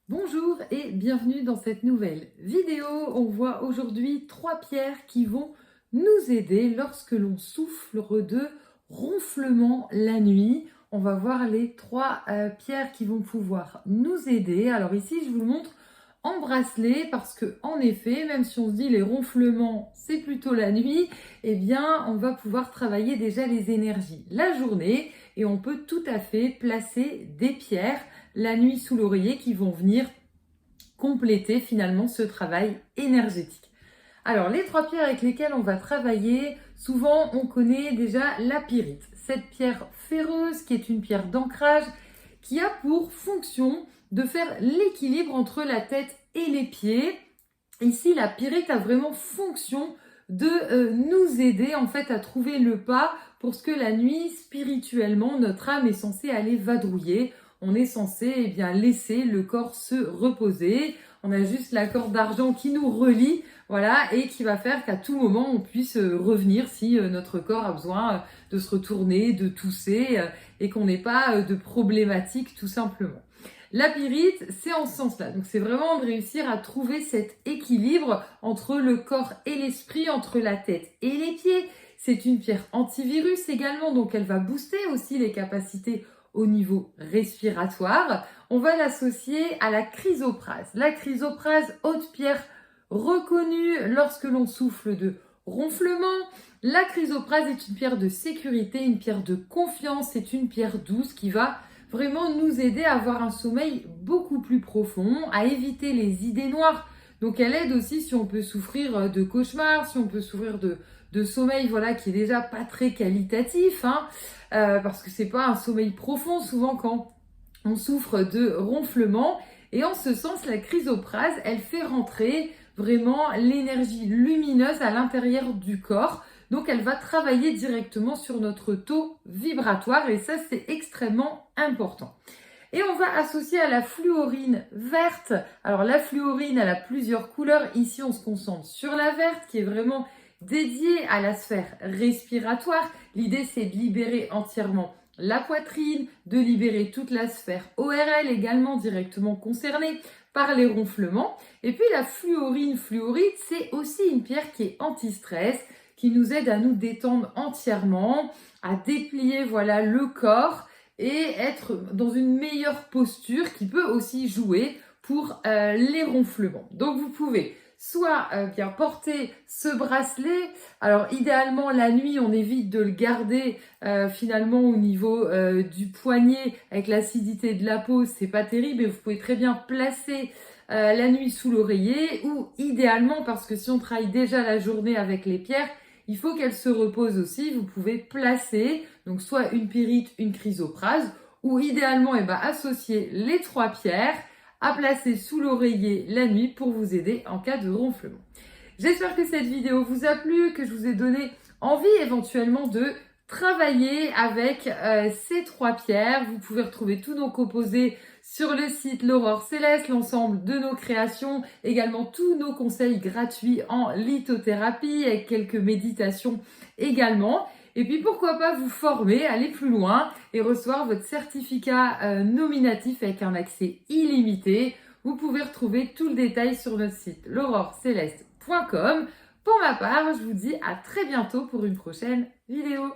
Bonjour et bienvenue dans cette nouvelle vidéo. On voit aujourd'hui 3 pierres qui vont nous aider lorsque l'on souffre de ronflement la nuit. On va voir les 3 pierres qui vont pouvoir nous aider. Alors ici, je vous le montre en bracelet parce que en effet, même si on se dit les ronflements, c'est plutôt la nuit, eh bien, on va pouvoir travailler déjà les énergies la journée et on peut tout à fait placer des pierres la nuit sous l'oreiller qui vont venir compléter finalement ce travail énergétique. Alors les 3 pierres avec lesquelles on va travailler, souvent on connaît déjà la pyrite. Cette pierre ferreuse qui est une pierre d'ancrage qui a pour fonction de faire l'équilibre entre la tête et les pieds. Ici la pyrite a vraiment fonction de nous aider en fait à trouver le pas pour ce que la nuit spirituellement notre âme est censée aller vadrouiller. On est censé laisser le corps se reposer. On a juste la corde d'argent qui nous relie, voilà, et qui va faire qu'à tout moment on puisse revenir si notre corps a besoin de se retourner, de tousser et qu'on n'ait pas de problématique tout simplement. La pyrite, c'est en ce sens-là. Donc, c'est vraiment de réussir à trouver cet équilibre entre le corps et l'esprit, entre la tête et les pieds. C'est une pierre antivirus également, donc elle va booster aussi les capacités au niveau respiratoire. On va l'associer à la chrysoprase. La chrysoprase, haute pierre reconnue lorsque l'on souffle de ronflement. La chrysoprase est une pierre de sécurité, une pierre de confiance, c'est une pierre douce qui va vraiment nous aider à avoir un sommeil beaucoup plus profond, à éviter les idées noires. Donc elle aide aussi si on peut souffrir de cauchemars, si on peut souffrir de sommeil voilà, qui est déjà pas très qualitatif, parce que c'est pas un sommeil profond souvent quand on souffre de ronflement. Et en ce sens, la chrysoprase, elle fait rentrer vraiment l'énergie lumineuse à l'intérieur du corps. Donc, elle va travailler directement sur notre taux vibratoire et ça, c'est extrêmement important. Et on va associer à la fluorine verte. Alors, la fluorine, elle a plusieurs couleurs. Ici, on se concentre sur la verte qui est vraiment dédiée à la sphère respiratoire. L'idée, c'est de libérer entièrement la poitrine, de libérer toute la sphère ORL également directement concernée par les ronflements. Et puis, la fluorine fluorite, c'est aussi une pierre qui est anti-stress, qui nous aide à nous détendre entièrement, à déplier voilà, le corps et être dans une meilleure posture qui peut aussi jouer pour les ronflements. Donc vous pouvez soit bien porter ce bracelet. Alors idéalement la nuit on évite de le garder finalement au niveau du poignet avec l'acidité de la peau, c'est pas terrible et vous pouvez très bien placer la nuit sous l'oreiller ou idéalement parce que si on travaille déjà la journée avec les pierres, il faut qu'elle se repose aussi. Vous pouvez placer donc soit une pyrite, une chrysoprase ou idéalement associer les 3 pierres à placer sous l'oreiller la nuit pour vous aider en cas de ronflement. J'espère que cette vidéo vous a plu, que je vous ai donné envie éventuellement de travailler avec ces 3 pierres. Vous pouvez retrouver tous nos composés sur le site L'Aurore Céleste, l'ensemble de nos créations, également tous nos conseils gratuits en lithothérapie avec quelques méditations également. Et puis pourquoi pas vous former, aller plus loin et recevoir votre certificat nominatif avec un accès illimité. Vous pouvez retrouver tout le détail sur notre site l'aurorecéleste.com. Pour ma part, je vous dis à très bientôt pour une prochaine vidéo.